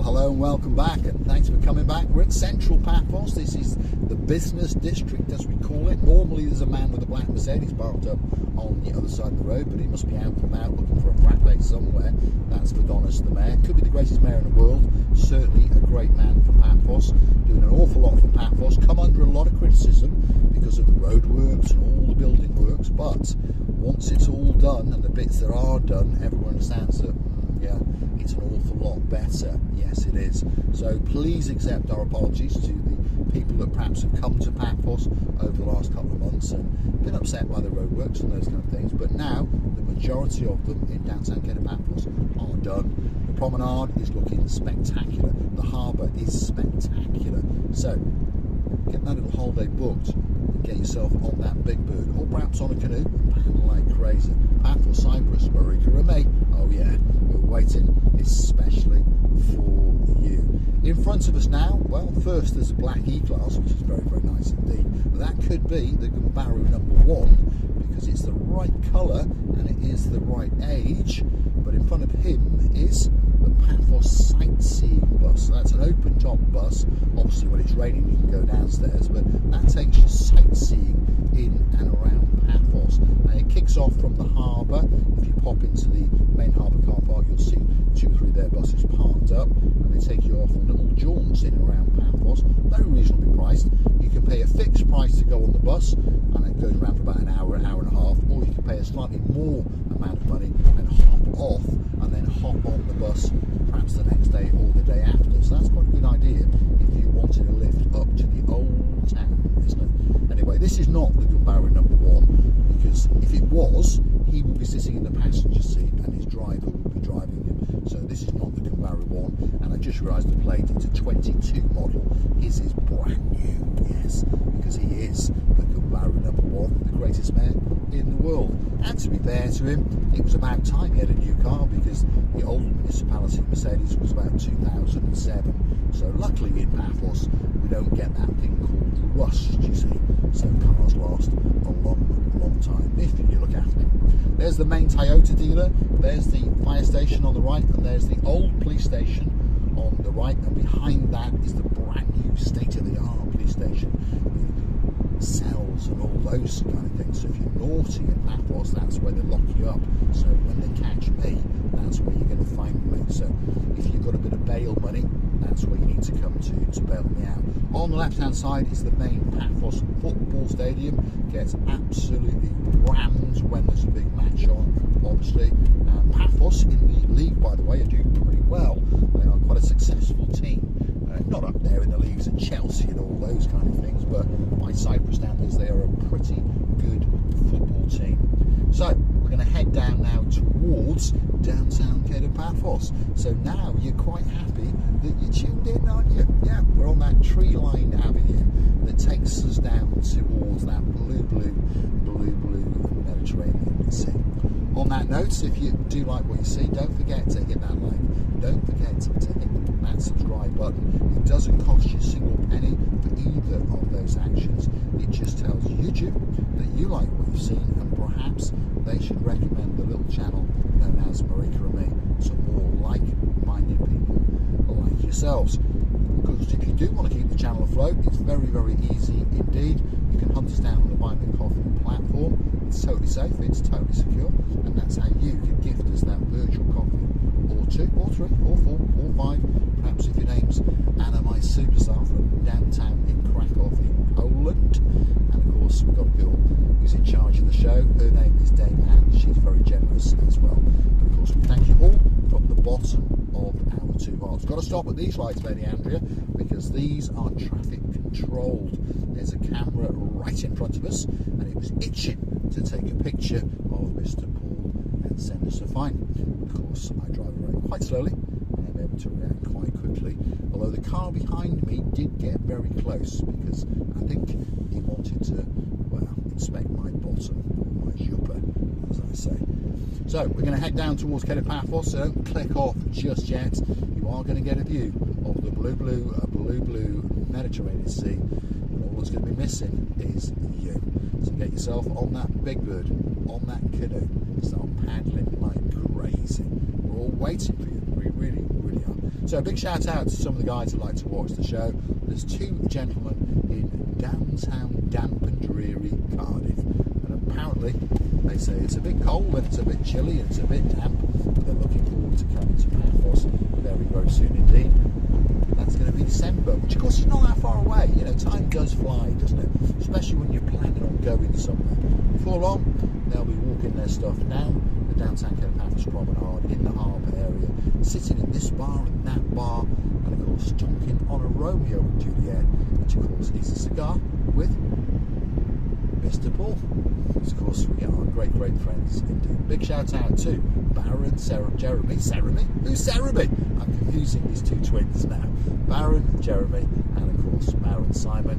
Well, hello and welcome back, and thanks for coming back. We're at Central Paphos. This is the business district, as we call it. Normally there's a man with a black Mercedes parked up on the other side of the road, but he must be out and about looking for a frappe somewhere. That's Vadonis, the mayor. Could be the greatest mayor in the world. Certainly a great man for Paphos, doing an awful lot for Paphos. Come under a lot of criticism because of the roadworks and all the building works, but once it's all done, and the bits that are done, everyone understands that, yeah, it's an awful lot better. Yes, it is. So please accept our apologies to the people that perhaps have come to Paphos over the last couple of months and been upset by the roadworks and those kind of things. But now, the majority of them in downtown Paphos are done. The promenade is looking spectacular. The harbour is spectacular. So get that little holiday booked and get yourself on that big bird, or perhaps on a canoe and paddle like crazy. Paphos, Cyprus, Marika and me. Oh yeah, we're waiting especially for you. In front of us now, well, first there's a black E-Class, which is very, very nice indeed. That could be the Gumbaru #1 because it's the right colour and it is the right age. But in front of him is the Paphos sightseeing bus. So that's an open top bus. Obviously when it's raining you can go downstairs, but that takes you sightseeing in and around Paphos. And it kicks off from the harbour. If you pop into the main harbour car park, you'll see 2 or 3 of their buses parked up, and they take you off on little jaunts in and around Paphos, very reasonably priced. You can pay a fixed price to go on the bus, and it goes around for about an hour and a half, or you can pay a slightly more amount of money and hop off and then hop on the bus perhaps the next day or the day after. So that's quite a good idea if you wanted a lift up to the old town, isn't it? Anyway, this is not the Gumbaru #1, because if it was, he would be sitting in the passenger seat and his driver would be driving him. So this is not the Gumbaru one, and I just realised the plate, it's a 22 model. His is brand new, yes, because he is the Gumbaru #1, the greatest man in the world. And to be fair to him, it was about time he had a new car, because the old municipality Mercedes was about 2007. So luckily in Paphos we don't get that thing called rust, you see. So cars last a long time if you look after them. There's the main Toyota dealer, there's the fire station on the right, and there's the old police station on the right, and behind that is the brand new state-of-the-art police station with cells and all those kind of things. So if you're naughty in Paphos, that's where they lock you up. So when they catch me, that's where you're going to find me. So if you've got a bit of bail money, that's where you need to come to bail me out. On the left hand side is the main Paphos football stadium. Gets absolutely rammed when there's a big match on, obviously. Paphos in the league, by the way, are doing pretty well. They are quite a successful team. Not up there in the leagues at Chelsea and all those kind of things, but by Cyprus standards they are a pretty good football team. So we're going to head down now towards downtown Paphos. So now you're quite happy that you tuned in, aren't you? Yeah, we're on that tree-lined avenue that takes us down towards that blue Mediterranean Sea. On that note, if you do like what you see, don't forget to hit that like. Don't forget to hit that subscribe button. It doesn't cost you a single penny for either of those actions. It just tells YouTube that you like what you've seen, and perhaps they should recommend the little channel known as Marika and me to more like-minded people like yourselves. Because if you do want to keep the channel afloat, it's very, very easy indeed. You can hunt us down on the Buy Me Coffee platform. It's totally safe, it's totally secure, and that's how you can gift us that virtual coffee, or 2, or 3, or 4, or 5, perhaps if your name's Anna, my superstar from downtown in Krakow in Poland. And of course we've got a girl who's in charge of the show. Her name is Dame Anne. She's very generous as well. And of course we thank you all from the bottom of our 2 hearts. Got to stop at these lights, Lady Andrea, because these are traffic controlled. There's a camera right in front of us, and it was itching to take a picture of Mr. Paul and send us a fine. Of course, I drive around quite slowly and I'm able to react quite quickly. Although the car behind me did get very close, because I think he wanted to, well, inspect my bottom, my jupper, as I say. So we're going to head down towards Paphos, so don't click off just yet. You are going to get a view of the blue Mediterranean Sea, and all that's going to be missing is you. So get yourself on that big bird, on that canoe, and start paddling like crazy. We're all waiting for you. We really, really are. So a big shout out to some of the guys that like to watch the show. There's two gentlemen in downtown damp and dreary Cardiff, and apparently they say it's a bit cold and it's a bit chilly and it's a bit damp, but they're looking forward to coming to Paphos very, very soon indeed. That's going to be December, which of course is not that far away. You know, time does fly, doesn't it? Especially when you're planning on going somewhere. Before long, they'll be walking their stuff down the downtown Paphos promenade in the harbour area, sitting in this bar and that bar, and of course talking on a Romeo and Juliet, which of course is a cigar with Mr. Paul. Of course, we are great, great friends indeed. Big shout out to Baron, Jeremy. Who's Jeremy? I'm confusing these two twins now. Baron, Jeremy, and of course, Baron Simon.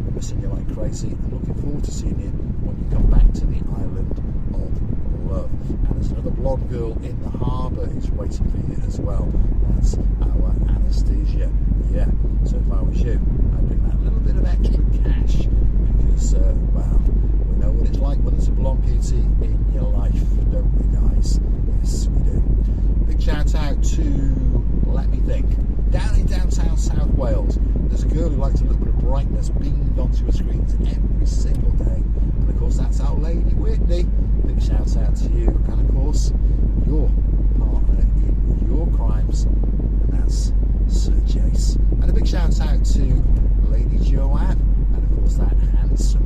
We're missing you like crazy, and looking forward to seeing you when you come back to the island of love. And there's another blonde girl in the harbour who's waiting for you as well. That's our Anastasia. Yeah. So if I was you, I'd bring that little bit of extra cash because, well, we know what it's like when there's a blonde beauty in your life, don't we, guys? Yes, we do. Big shout out to, let me think, down in downtown South Wales, there's a girl who likes a little bit of brightness beamed onto her screens every single day. And of course, that's our Lady Whitney. Big shout out to you. And of course, your partner in your crimes, and that's Sir Jace. And a big shout out to Lady Joanne. And of course, that handsome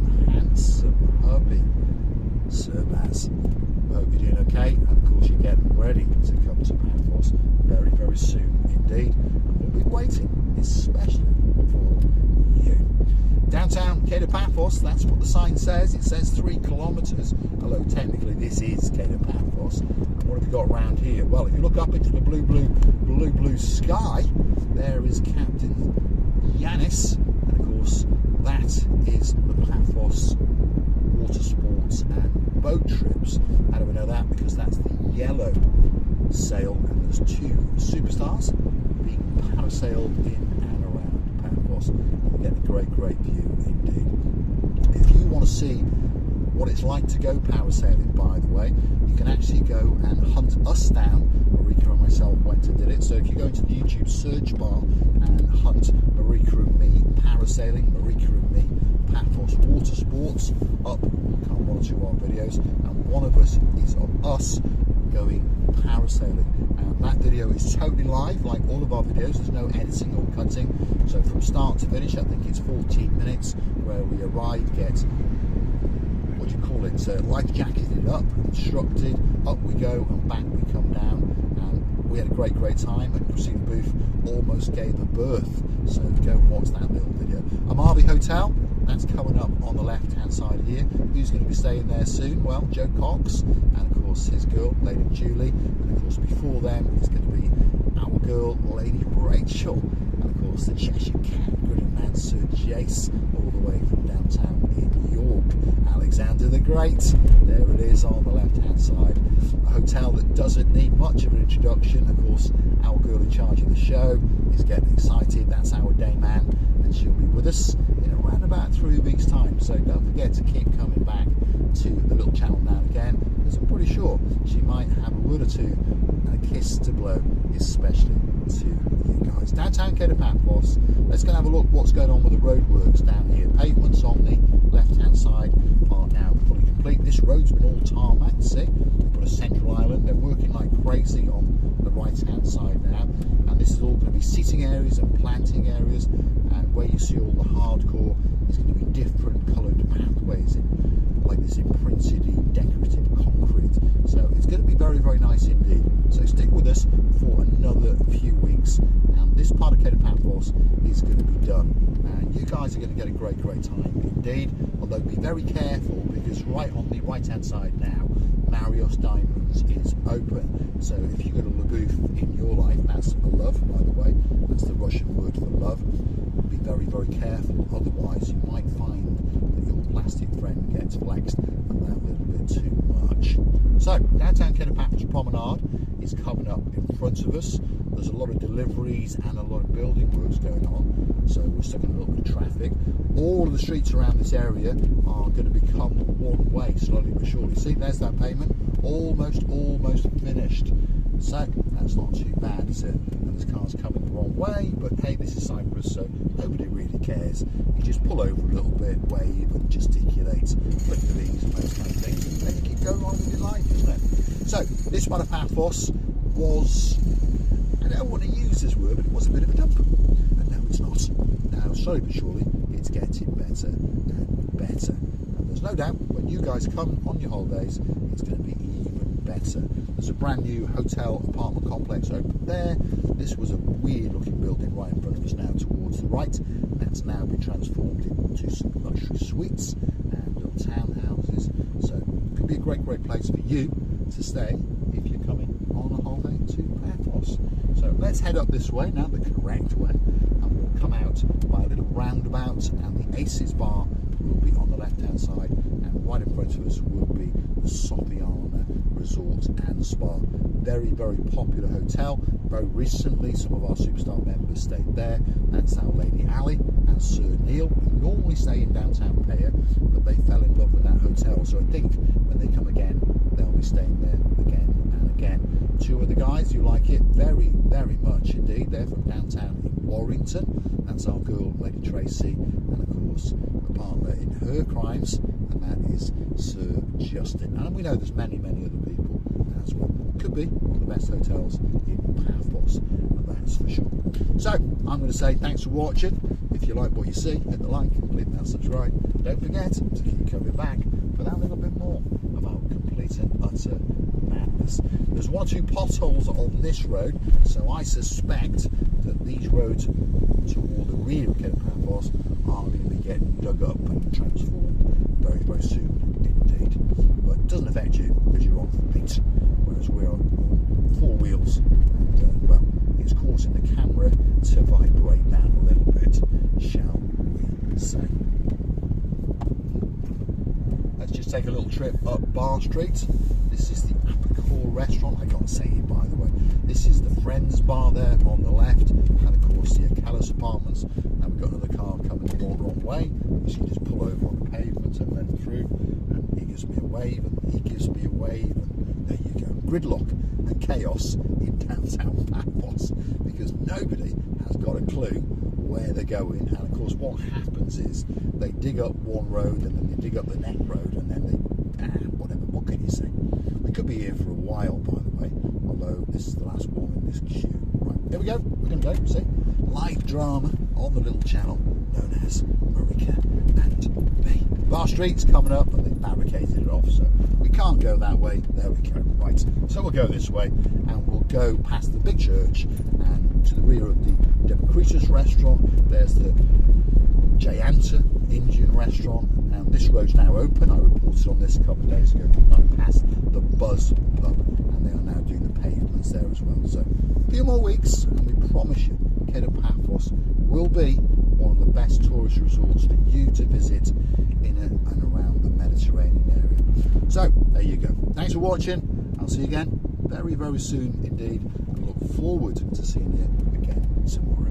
hubby, Sir Baz. I hope you're doing okay, and of course you're getting ready to come to Paphos very, very soon indeed. And we'll be waiting, especially for you. Downtown Cape Paphos, that's what the sign says. It says 3 kilometres, although technically this is Cape Paphos. And what have we got around here? Well, if you look up into the blue sky, there is Captain Yanis, and of course that is the Paphos water sports and boat trips. How do we know that? Because that's the yellow sail, and there's 2 superstars being parasailed in and around Paphos. You get a great, great view indeed. If you want to see what it's like to go parasailing, by the way, you can actually go and hunt us down. Marika and myself went and did it. So if you go into the YouTube search bar and hunt Marika and me parasailing, Marika and me Paphos water sports, up will come 1 or 2 of our videos, and one of us is of us going parasailing. And that video is totally live, like all of our videos. There's no editing or cutting. So from start to finish, I think it's 14 minutes where we arrive, get, what do you call it, life jacketed up, instructed, up we go, and back we come down. And we had a great, great time, and Christina Booth almost gave a birth. So go and watch that little video. Amalfi Hotel, that's coming up on the left hand side here. Who's going to be staying there soon? Well, Joe Cox, and of course his girl, Lady Julie, and of course before them is going to be our girl, Lady Rachel, and of course the Cheshire Cat, good man Sir Jace, all the way from downtown in York. Alexander the Great, there it is on the left hand side. A hotel that doesn't need much of an introduction. Of course, our girl in charge of the show is getting excited. That's our day man, and she'll be with us in around about 3 weeks time. So don't forget to keep coming back to the little channel now and again, because I'm pretty sure she might have a word or two and a kiss to blow, especially to you guys. Downtown Cape Paphos, let's go and have a look what's going on with the roadworks down here. Pavements on the left hand side are now fully complete. This road's been all tarmac, see? We've put a central island. They're working like crazy on the right hand side now, and this is all going to be seating areas and planting areas, and where you see all the hardcore is going to be different coloured pathways in like this imprinted decorative concrete. So it's going to be very, very nice indeed. So stick with us for another few weeks, and this part of Cape Paphos is going to be done, and you guys are going to get a great, great time indeed. Although be very careful, because right on the right hand side now, Marios Diamonds is open. So if you go to Leboeuf in your life, that's a love, by the way, that's the Russian word for love. Be very, very careful, otherwise you might find that your plastic friend gets flexed and that little bit too much. So downtown Cape Paphos Promenade is coming up in front of us. There's a lot of deliveries and a lot of building works going on, so we're stuck in a little bit of traffic. All of the streets around this area are going to become one way slowly but surely. See, there's that pavement, almost finished. So that's not too bad, is it? And this car's coming the wrong way, but hey, this is Cyprus, so nobody really cares. You just pull over a little bit, wave and gesticulate, flick the leaves and those kind of things, and then you keep going on with your life, isn't it? So this one of Paphos was, I don't want to use this word, but it was a bit of a dump. And no, it's not. Now, slowly but surely, it's getting better and better. And there's no doubt when you guys come on your holidays, it's going to be even better. There's a brand new hotel apartment complex open there. This was a weird looking building right in front of us now towards the right. That's now been transformed into some luxury suites and little townhouses. So it could be a great place for you to stay if you're coming on a holiday to Paphos. So let's head up this way now, the correct way, and we'll come out by a little roundabout, and the Aces Bar will be on the left hand side, and right in front of us will be the Sofiana Resort and Spa. Very popular hotel. Very recently some of our superstar members stayed there. That's our Lady Ali and Sir Neil, who normally stay in downtown Paya, but they fell in love with that hotel, so I think when they come again they'll be staying there again and again. Two of the guys who like it very much indeed, they're from downtown in Warrington. That's our girl Lady Tracy, and of course the partner in her crimes, and that is Sir Justin. And we know there's many other people as well. Could be one of the best hotels in Paphos, that's for sure. So I'm going to say thanks for watching. If you like what you see, hit the like, click that subscribe. Don't forget to keep coming back for that little bit more of our complete and utter madness. There's one or two potholes on this road, so I suspect that these roads toward the rear of Paphos are going to be getting dug up and transformed very soon indeed. But it doesn't affect you because you're on feet, whereas we're on four wheels, and well, it's causing the camera to vibrate down a little bit, shall we say. Let's just take a little trip up Bar Street. This is the Apicor restaurant. I can't say it, by the way. This is the Friends Bar there on the left, and of course the Acalis Apartments. Now we've got another car coming the wrong way, so you just pull over on the pavement and then through, and he gives me a wave, and he gives me a wave, and there you go. Gridlock and chaos in downtown Paphos, because nobody has got a clue where they're going. And of course what happens is they dig up one road, and then they dig up the next road, and then they whatever, what can you say? We could be here for a while, by the way, although this is the last one in this queue. Right, there we go, we're going to go, see, live drama on the little channel known as Marika and me. Bar Street's coming up, and they've barricaded it off, so we can't go that way. There we go. Right, so we'll go this way, and we'll go past the big church and to the rear of the Democritus restaurant. There's the Jayanta Indian restaurant, and this road's now open. I reported on this a couple of days ago. I passed the Buzz pub, and they are now doing the pavements there as well. So a few more weeks, and we promise you Paphos will be one of the best tourist resorts for you to visit in and around the Mediterranean area. So there you go. Thanks for watching. I'll see you again very soon indeed. I look forward to seeing you again tomorrow.